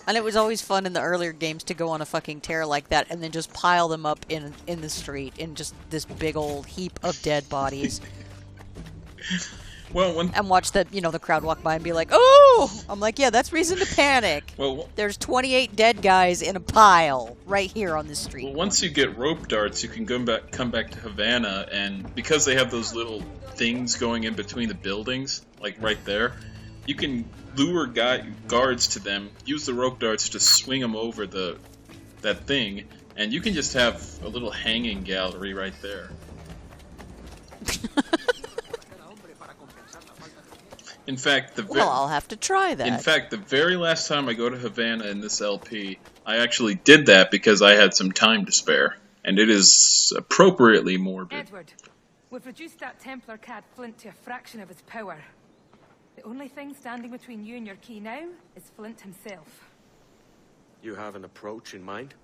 And it was always fun in the earlier games to go on a fucking tear like that and then just pile them up in the street in just this big old heap of dead bodies. Well, and watch the crowd walk by and be like, "Oh!" I'm like, "Yeah, that's reason to panic." Well, there's 28 dead guys in a pile right here on the street. Well, once you get rope darts, you can come back to Havana, and because they have those little things going in between the buildings, like right there, you can lure guards to them, use the rope darts to swing them over that thing, and you can just have a little hanging gallery right there. In fact, I'll have to try that. In fact, the very last time I go to Havana in this LP, I actually did that because I had some time to spare, and it is appropriately morbid. Edward, we've reduced that Templar cad Flint to a fraction of his power. The only thing standing between you and your key now is Flint himself. You have an approach in mind?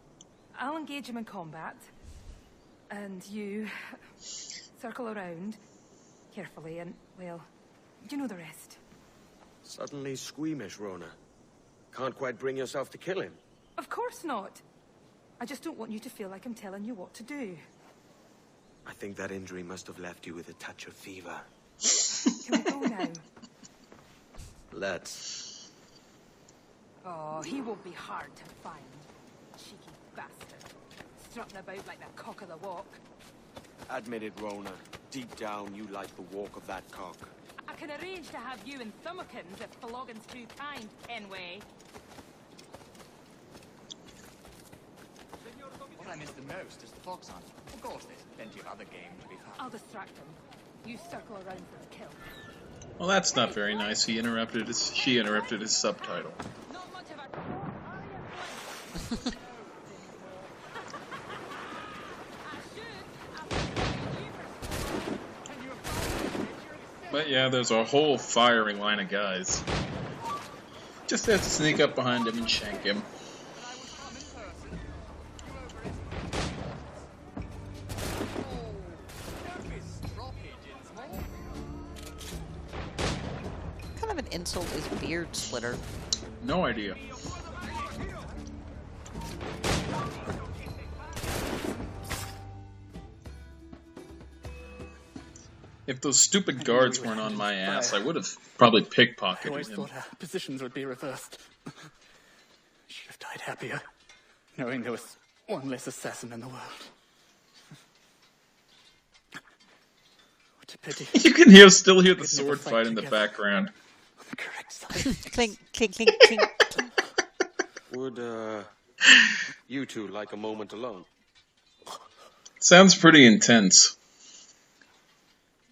I'll engage him in combat. And you... circle around, carefully, and, well, you know the rest. Suddenly squeamish, Rona. Can't quite bring yourself to kill him. Of course not. I just don't want you to feel like I'm telling you what to do. I think that injury must have left you with a touch of fever. Can we go now? Let's. Oh, he won't be hard to find. Cheeky bastard. Strutting about like the cock of the walk. Admit it, Rona. Deep down, you like the walk of that cock. I can arrange to have you in Thumbikins if Floggin's too kind, Kenway. What I miss the most is the fox hunt. Of course, there's plenty of other game to be found. I'll distract him. You circle around for the kill. Well, that's not very nice. She interrupted his subtitle. Not much of a... But yeah, there's a whole firing line of guys. Just have to sneak up behind him and shank him. What kind of an insult is beard splitter? No idea. If those stupid guards weren't on my ass, I would have probably I pickpocketed always him. thought our positions would be reversed. Should have died happier, knowing there was one less assassin in the world. What a pity. You can still hear the Could sword never fight fight in the together. background. On the correct side. Clink, clink, clink, clink. Would, you two like a moment alone? Sounds pretty intense.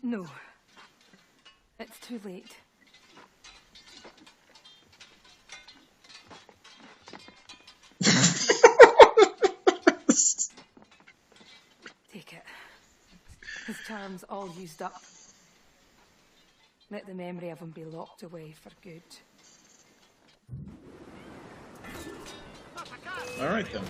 No. It's too late. Take it. His charm's all used up. Let the memory of him be locked away for good. Alright then.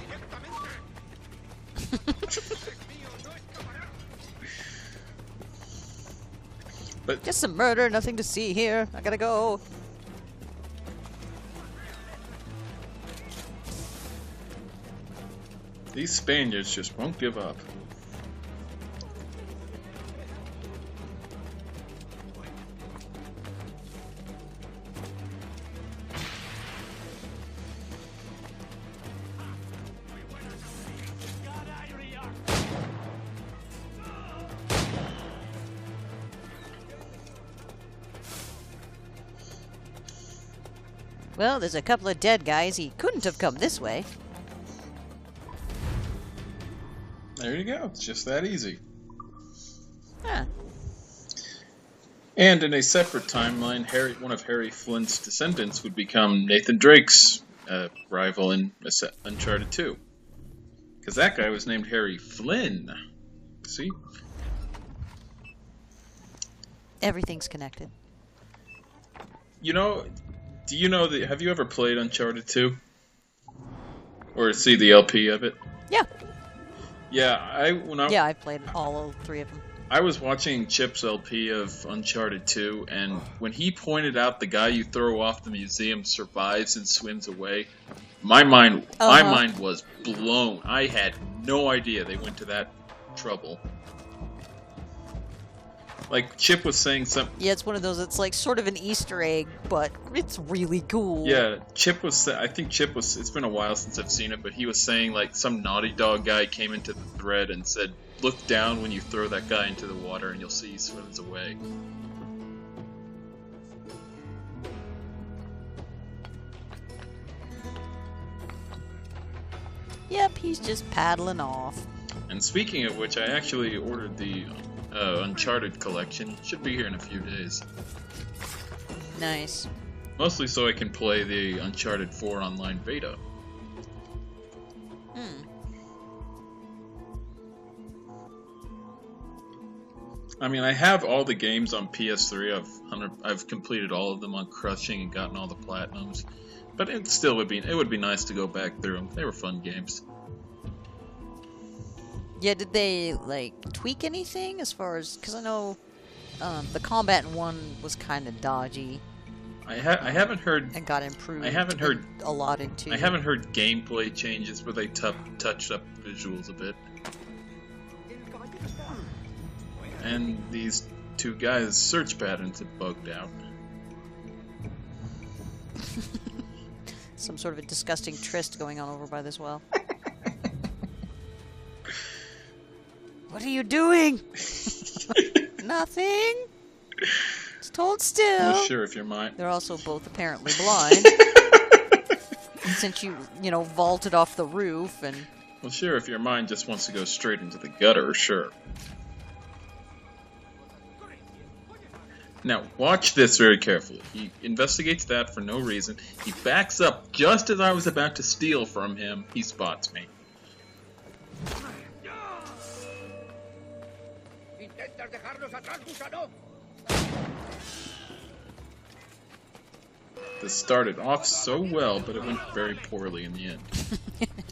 But Just some murder, nothing to see here. I gotta go. these Spaniards just won't give up. Well, there's a couple of dead guys. He couldn't have come this way. There you go. It's just that easy. Huh. And in a separate timeline, one of Harry Flint's descendants would become Nathan Drake's rival in Uncharted 2. Because that guy was named Harry Flynn. See? Everything's connected. You know, do you know that? Have you ever played Uncharted 2? Or see the LP of it? Yeah. Yeah, Yeah, I've played all three of them. I was watching Chip's LP of Uncharted 2, and when he pointed out the guy you throw off the museum survives and swims away, my mind was blown. I had no idea they went to that trouble. Like Chip was saying something. Yeah, it's one of those. It's like sort of an Easter egg, but it's really cool. Yeah, Chip was. I think Chip was. It's been a while since I've seen it, but he was saying like some Naughty Dog guy came into the thread and said, "Look down when you throw that guy into the water, and you'll see he swims away." Yep, he's just paddling off. And speaking of which, I actually ordered the Uncharted collection. Should be here in a few days. Nice. Mostly so I can play the Uncharted 4 online beta. I mean, I have all the games on PS3. I've completed all of them on Crushing and gotten all the platinums. But it still would be nice to go back through them. They were fun games. Yeah, did they, like, tweak anything as far as... Because I know the combat in 1 was kind of dodgy. I haven't heard... And got improved. I haven't heard... A lot in 2. I haven't heard gameplay changes, but they touched up visuals a bit. And these two guys' search patterns have bugged out. Some sort of a disgusting tryst going on over by this well. What are you doing? Nothing. Just hold still. Well, sure, if you're mine. They're also both apparently blind. Since you vaulted off the roof and... Well, sure, if your mind just wants to go straight into the gutter, sure. Now, watch this very carefully. He investigates that for no reason. He backs up just as I was about to steal from him. He spots me. This started off so well, but it went very poorly in the end.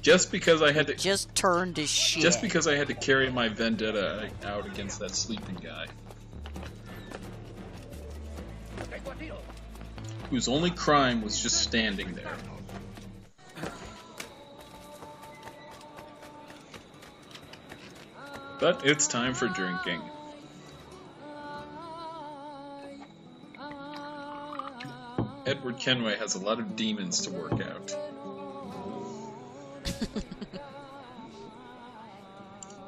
Just because I had to... Just turned to shit. Just because I had to carry my vendetta out against that sleeping guy. Whose only crime was just standing there. But it's time for drinking. Edward Kenway has a lot of demons to work out.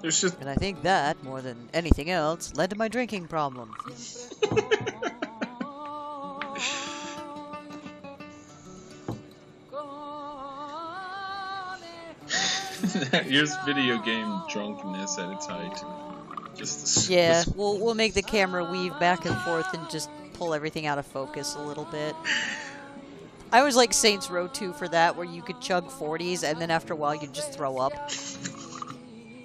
There's just... And I think that, more than anything else, led to my drinking problem. Here's video game drunkenness at its height. Just yeah, we'll make the camera weave back and forth and just pull everything out of focus a little bit. I always like Saints Row 2 for that, where you could chug 40s and then after a while you'd just throw up.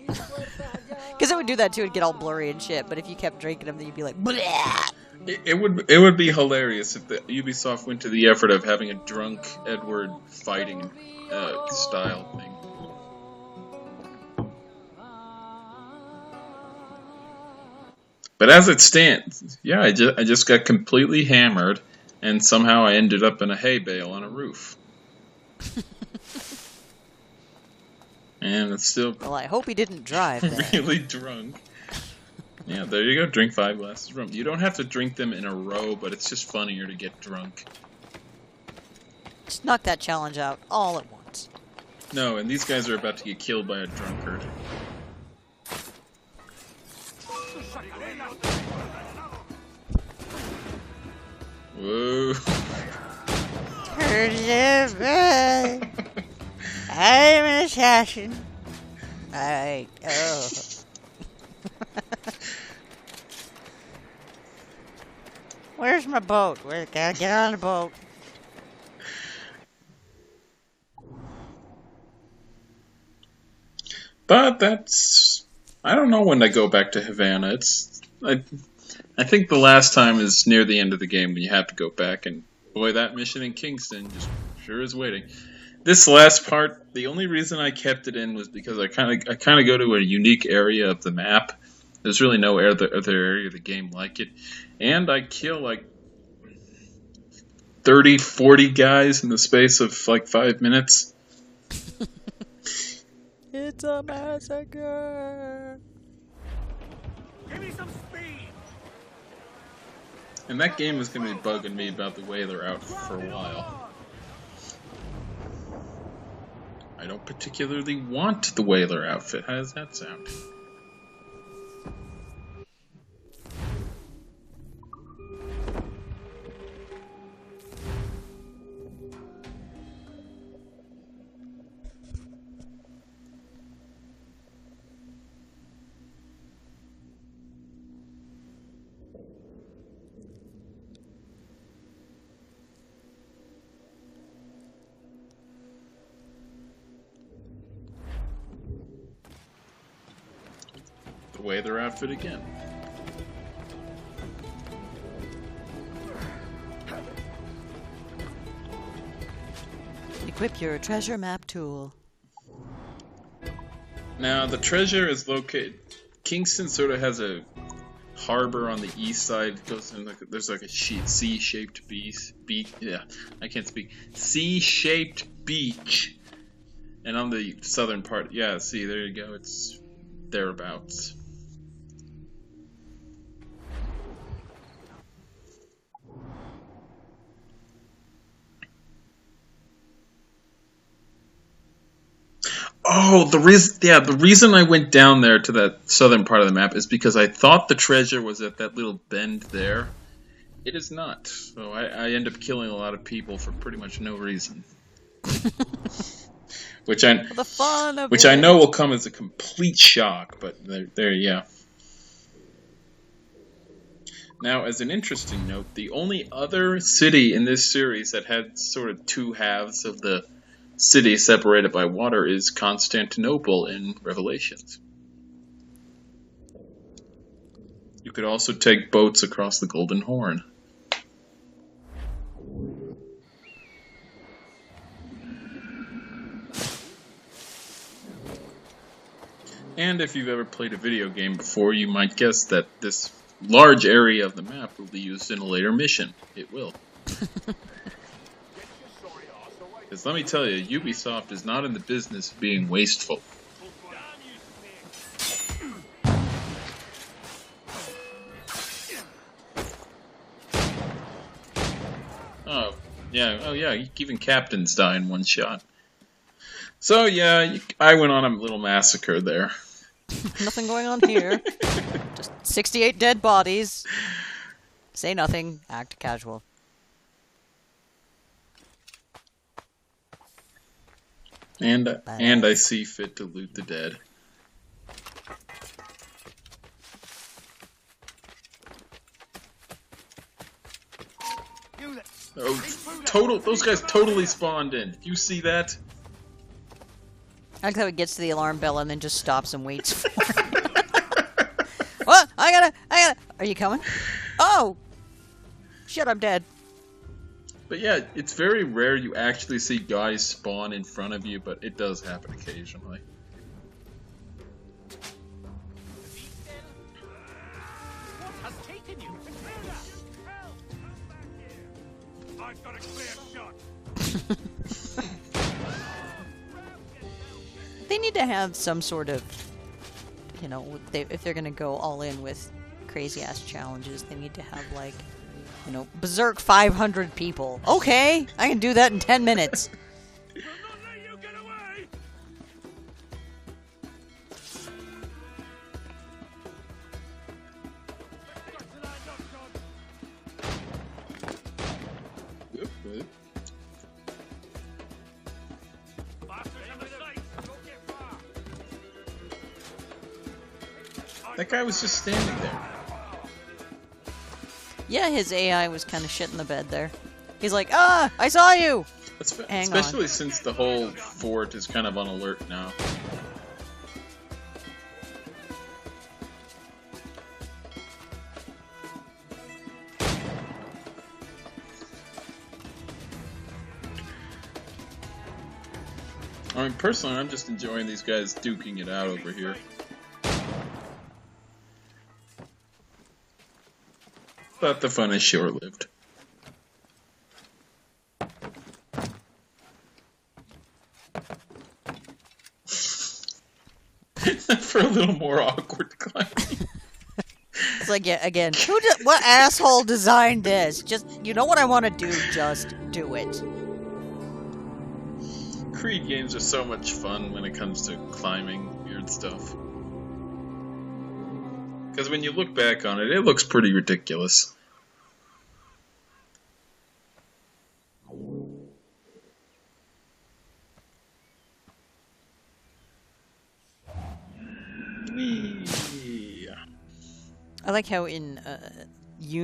Because it would do that too, it'd get all blurry and shit, but if you kept drinking them then you'd be like, bleh! It would be hilarious if the Ubisoft went to the effort of having a drunk Edward fighting style thing. But as it stands, yeah, I just got completely hammered, and somehow I ended up in a hay bale on a roof. And it's still... Well, I hope he didn't drive then. Really drunk. Yeah, there you go, drink 5 glasses of rum. You don't have to drink them in a row, but it's just funnier to get drunk. Just knock that challenge out all at once. No, and these guys are about to get killed by a drunkard. Whoa. I'm an assassin. Alright, oh. Where's my boat? Gotta get on the boat. But that's... I don't know when I go back to Havana. I think the last time is near the end of the game when you have to go back, and boy, that mission in Kingston just sure is waiting. This last part, the only reason I kept it in was because I kind of go to a unique area of the map. There's really no other area of the game like it, and I kill like 30, 40 guys in the space of like 5 minutes. It's a massacre. Give me some speed. And that game was going to be bugging me about the Whaler outfit for a while. I don't particularly want the Whaler outfit. How does that sound? Whaler outfit again. Equip your treasure map tool. Now the treasure is located. Kingston sort of has a harbor on the east side. It goes in like there's like a C-shaped beach. Yeah, I can't speak. C-shaped beach. And on the southern part, yeah. See, there you go. It's thereabouts. Oh, the reason I went down there to that southern part of the map is because I thought the treasure was at that little bend there. It is not. So I end up killing a lot of people for pretty much no reason. Which I know will come as a complete shock, but there, yeah. Now, as an interesting note, the only other city in this series that had sort of two halves of the city separated by water is Constantinople in Revelations. You could also take boats across the Golden Horn. And if you've ever played a video game before, you might guess that this large area of the map will be used in a later mission. It will. Because let me tell you, Ubisoft is not in the business of being wasteful. Oh yeah, even captains die in one shot. So yeah, I went on a little massacre there. Nothing going on here. Just 68 dead bodies. Say nothing, act casual. And I see fit to loot the dead. Oh, those guys totally spawned in. You see that? I like how it gets to the alarm bell and then just stops and waits for it. What? I gotta. Are you coming? Oh! Shit, I'm dead. But yeah, it's very rare you actually see guys spawn in front of you, but it does happen occasionally. What has taken you? I've got a clear shot. They need to have some sort of, you know, if they're gonna go all in with crazy ass challenges, they need to have like, you know, berserk 500 people. Okay, I can do that in 10 minutes. I'll not let you get away. That guy was just standing there. Yeah, his AI was kind of shit in the bed there. He's like, ah, I saw you! Especially since the whole fort is kind of on alert now. I mean, personally, I'm just enjoying these guys duking it out over here. But the fun is short-lived. For a little more awkward climbing. It's like, yeah, again, what asshole designed this? Just, you know what I want to do, just do it. Creed games are so much fun when it comes to climbing weird stuff. Because when you look back on it, it looks pretty ridiculous. I like how in Unity